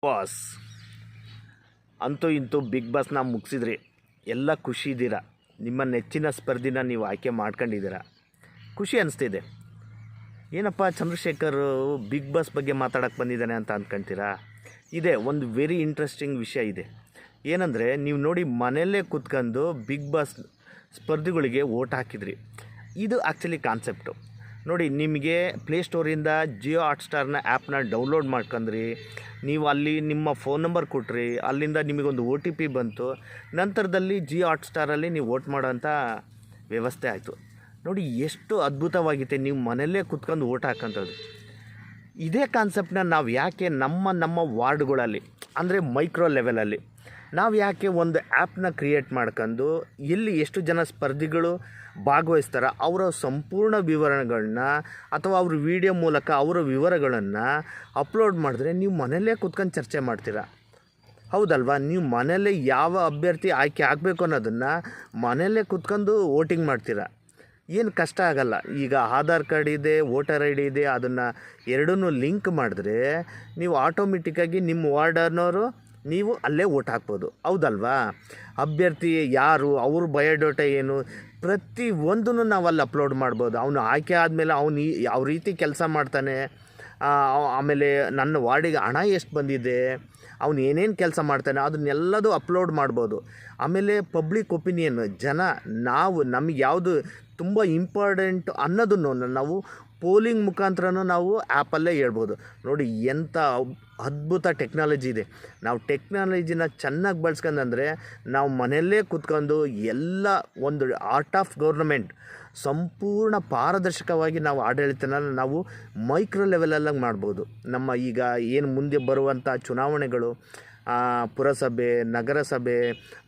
Boss ಅಂತೂ ಇಂತೂ big ಬಾಸ್ನ ಮುಗಿಸಿದ್ರಿ. ಎಲ್ಲ ಖುಷಿ ಇದ್ದೀರಾ. ನಿಮ್ಮ ನೆಚ್ಚಿನ ಸ್ಪರ್ಧಿನ ನೀವು ಆಯ್ಕೆ ಮಾಡ್ಕೊಂಡಿದ್ದೀರಾ. ಖುಷಿ ಅನಿಸ್ತಿದೆ. ಏನಪ್ಪ ಚಂದ್ರಶೇಖರ್ ಬಿಗ್ ಬಾಸ್ ಬಗ್ಗೆ ಮಾತಾಡೋಕ್ಕೆ ಬಂದಿದ್ದಾನೆ ಅಂತ ಅಂದ್ಕೊಳ್ತೀರಾ? ಇದೆ ಒಂದು ವೆರಿ ಇಂಟ್ರೆಸ್ಟಿಂಗ್ ವಿಷಯ ಇದೆ. ಏನಂದರೆ, ನೀವು ನೋಡಿ ಮನೆಯಲ್ಲೇ ಕೂತ್ಕೊಂಡು ಬಿಗ್ ಬಾಸ್ ಸ್ಪರ್ಧಿಗಳಿಗೆ ಓಟ್ ಹಾಕಿದ್ರಿ. ಇದು ಆ್ಯಕ್ಚುಲಿ ಕಾನ್ಸೆಪ್ಟು ನೋಡಿ. ನಿಮಗೆ ಪ್ಲೇಸ್ಟೋರಿಂದ ಜಿಯೋ ಹಾಟ್ಸ್ಟಾರ್ನ ಆ್ಯಪ್ನ ಡೌನ್ಲೋಡ್ ಮಾಡ್ಕೊಂಡ್ರಿ. ನೀವು ಅಲ್ಲಿ ನಿಮ್ಮ ಫೋನ್ ನಂಬರ್ ಕೊಟ್ರಿ, ಅಲ್ಲಿಂದ ನಿಮಗೊಂದು OTP ಬಂತು. ನಂತರದಲ್ಲಿ ಜಿಯೋ ಹಾಟ್ಸ್ಟಾರಲ್ಲಿ ನೀವು ವೋಟ್ ಮಾಡೋಂಥ ವ್ಯವಸ್ಥೆ ಆಯಿತು. ನೋಡಿ ಎಷ್ಟು ಅದ್ಭುತವಾಗಿದೆ. ನೀವು ಮನೆಯಲ್ಲೇ ಕೂತ್ಕೊಂಡು ಓಟ್ ಹಾಕೋಂಥದ್ದು. ಇದೇ ಕಾನ್ಸೆಪ್ಟನ್ನ ನಾವು ಯಾಕೆ ನಮ್ಮ ವಾರ್ಡ್ಗಳಲ್ಲಿ ಅಂದರೆ ಮೈಕ್ರೋ ಲೆವೆಲಲ್ಲಿ ನಾವು ಯಾಕೆ ಒಂದು ಆ್ಯಪ್ನ ಕ್ರಿಯೇಟ್ ಮಾಡ್ಕೊಂಡು ಎಲ್ಲಿ ಎಷ್ಟು ಜನ ಸ್ಪರ್ಧಿಗಳು ಭಾಗವಹಿಸ್ತಾರೆ ಅವರ ಸಂಪೂರ್ಣ ವಿವರಗಳನ್ನ ಅಥವಾ ಅವ್ರ ವಿಡಿಯೋ ಮೂಲಕ ಅವರ ವಿವರಗಳನ್ನು ಅಪ್ಲೋಡ್ ಮಾಡಿದ್ರೆ ನೀವು ಮನೆಯಲ್ಲೇ ಕೂತ್ಕೊಂಡು ಚರ್ಚೆ ಮಾಡ್ತೀರಾ, ಹೌದಲ್ವಾ? ನೀವು ಮನೆಯಲ್ಲೇ ಯಾವ ಅಭ್ಯರ್ಥಿ ಆಯ್ಕೆ ಆಗಬೇಕು ಅನ್ನೋದನ್ನು ಮನೆಯಲ್ಲೇ ಕೂತ್ಕೊಂಡು ವೋಟಿಂಗ್ ಮಾಡ್ತೀರಾ. ಏನು ಕಷ್ಟ ಆಗಲ್ಲ. ಈಗ ಆಧಾರ್ ಕಾರ್ಡ್ ಇದೆ, ವೋಟರ್ ID ಇದೆ, ಅದನ್ನು ಎರಡನ್ನೂ ಲಿಂಕ್ ಮಾಡಿದ್ರೆ ನೀವು ಆಟೋಮೆಟಿಕ್ಕಾಗಿ ನಿಮ್ಮ ವಾರ್ಡರ್ನವರು ನೀವು ಅಲ್ಲೇ ವೋಟ್ ಹಾಕ್ಬೋದು, ಹೌದಲ್ವಾ? ಅಭ್ಯರ್ಥಿ ಯಾರು, ಅವ್ರ ಬಯೋಡೇಟಾ ಏನು, ಪ್ರತಿಯೊಂದನ್ನು ನಾವು ಅಲ್ಲಿ ಅಪ್ಲೋಡ್ ಮಾಡ್ಬೋದು. ಅವನು ಆಯ್ಕೆ ಆದಮೇಲೆ ಅವನು ಯಾವ ರೀತಿ ಕೆಲಸ ಮಾಡ್ತಾನೆ, ಆಮೇಲೆ ನನ್ನ ವಾರ್ಡಿಗೆ ಹಣ ಎಷ್ಟು ಬಂದಿದೆ, ಅವನು ಏನೇನು ಕೆಲಸ ಮಾಡ್ತಾನೆ ಅದನ್ನೆಲ್ಲದೂ ಅಪ್ಲೋಡ್ ಮಾಡ್ಬೋದು. ಆಮೇಲೆ ಪಬ್ಲಿಕ್ ಒಪಿನಿಯನ್, ಜನ ನಾವು ನಮಗೆ ಯಾವುದು ತುಂಬ ಇಂಪಾರ್ಟೆಂಟ್ ಅನ್ನೋದನ್ನು ನಾವು ಪೋಲಿಂಗ್ ಮುಖಾಂತರನೂ ನಾವು ಆ್ಯಪಲ್ಲೇ ಹೇಳ್ಬೋದು. ನೋಡಿ ಎಂಥ ಅದ್ಭುತ ಟೆಕ್ನಾಲಜಿ ಇದೆ. ನಾವು ಟೆಕ್ನಾಲಜಿನ ಚೆನ್ನಾಗಿ ಬಳಸ್ಕೊಂಡ್ರೆ ನಾವು ಮನೆಯಲ್ಲೇ ಕೂತ್ಕೊಂಡು ಎಲ್ಲ ಒಂದು ಆರ್ಟ್ ಆಫ್ ಗೌರ್ನಮೆಂಟ್ ಸಂಪೂರ್ಣ ಪಾರದರ್ಶಕವಾಗಿ ನಾವು ಆಡಳಿತನ ನಾವು ಮೈಕ್ರೋ ಲೆವೆಲಲ್ಲಿ ಮಾಡ್ಬೋದು. ನಮ್ಮ ಈಗ ಏನು ಮುಂದೆ ಬರುವಂಥ ಚುನಾವಣೆಗಳು, ಪುರಸಭೆ, ನಗರಸಭೆ,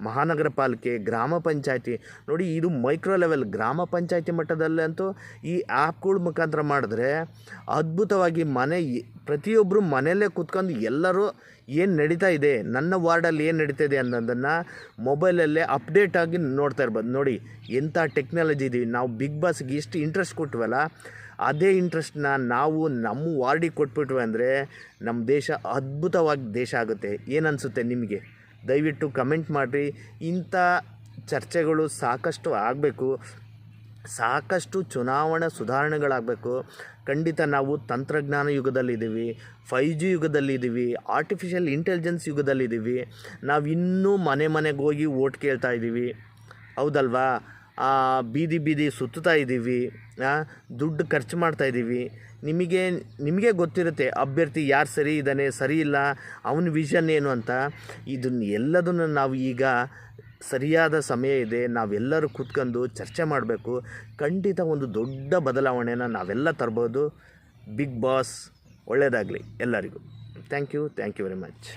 ಮಹಾನಗರ ಪಾಲಿಕೆ, ಗ್ರಾಮ ಪಂಚಾಯತಿ, ನೋಡಿ ಇದು ಮೈಕ್ರೋ ಲೆವೆಲ್. ಗ್ರಾಮ ಪಂಚಾಯತಿ ಮಟ್ಟದಲ್ಲಂತೂ ಈ ಆ್ಯಪ್ಗಳ ಮುಖಾಂತರ ಮಾಡಿದ್ರೆ ಅದ್ಭುತವಾಗಿ ಪ್ರತಿಯೊಬ್ಬರು ಮನೆಯಲ್ಲೇ ಕೂತ್ಕೊಂಡು ಎಲ್ಲರೂ ಏನು ನಡೀತಾ ಇದೆ, ನನ್ನ ವಾರ್ಡಲ್ಲಿ ಏನು ನಡೀತಾ ಇದೆ ಅನ್ನೋದನ್ನು ಮೊಬೈಲಲ್ಲೇ ಅಪ್ಡೇಟಾಗಿ ನೋಡ್ತಾ ಇರ್ಬೋದು. ನೋಡಿ ಎಂಥ ಟೆಕ್ನಾಲಜಿ ಇದೀವಿ. ನಾವು ಬಿಗ್ ಬಾಸ್ಗೆ ಎಷ್ಟು ಇಂಟ್ರೆಸ್ಟ್ ಕೊಟ್ವಲ್ಲ, ಅದೇ ಇಂಟ್ರೆಸ್ಟ್ನ ನಾವು ನಮ್ಮ ವಾರ್ಡಿಗೆ ಕೊಟ್ಬಿಟ್ವಿ ಅಂದರೆ ನಮ್ಮ ದೇಶ ಅದ್ಭುತವಾಗಿ ದೇಶ ಆಗುತ್ತೆ. ಏನನ್ನಿಸುತ್ತೆ ನಿಮಗೆ? ದಯವಿಟ್ಟು ಕಮೆಂಟ್ ಮಾಡಿರಿ. ಇಂಥ ಚರ್ಚೆಗಳು ಸಾಕಷ್ಟು ಆಗಬೇಕು, ಸಾಕಷ್ಟು ಚುನಾವಣಾ ಸುಧಾರಣೆಗಳಾಗಬೇಕು. ಖಂಡಿತ ನಾವು ತಂತ್ರಜ್ಞಾನ ಯುಗದಲ್ಲಿದ್ದೀವಿ, 5G ಯುಗದಲ್ಲಿದ್ದೀವಿ, ಆರ್ಟಿಫಿಷಿಯಲ್ ಇಂಟೆಲಿಜೆನ್ಸ್ ಯುಗದಲ್ಲಿದ್ದೀವಿ. ನಾವಿನ್ನೂ ಮನೆಗೆ ಹೋಗಿ ಓಟ್ ಕೇಳ್ತಾ ಇದ್ದೀವಿ, ಹೌದಲ್ವಾ? ಬೀದಿ ಸುತ್ತಾ ಇದ್ದೀವಿ, ದುಡ್ಡು ಖರ್ಚು ಮಾಡ್ತಾಯಿದ್ದೀವಿ. ನಿಮಗೆ ಗೊತ್ತಿರುತ್ತೆ ಅಭ್ಯರ್ಥಿ ಯಾರು ಸರಿ ಇದ್ದಾನೆ, ಸರಿ ಇಲ್ಲ, ಅವನ ವಿಷನ್ ಏನು ಅಂತ. ಎಲ್ಲದನ್ನು ನಾವು ಈಗ ಸರಿಯಾದ ಸಮಯ ಇದೆ, ನಾವೆಲ್ಲರೂ ಕೂತ್ಕೊಂಡು ಚರ್ಚೆ ಮಾಡಬೇಕು. ಖಂಡಿತ ಒಂದು ದೊಡ್ಡ ಬದಲಾವಣೆನ ನಾವೆಲ್ಲ ತರ್ಬೋದು. ಬಿಗ್ ಬಾಸ್ ಒಳ್ಳೆಯದಾಗಲಿ ಎಲ್ಲರಿಗೂ. Thank you very much.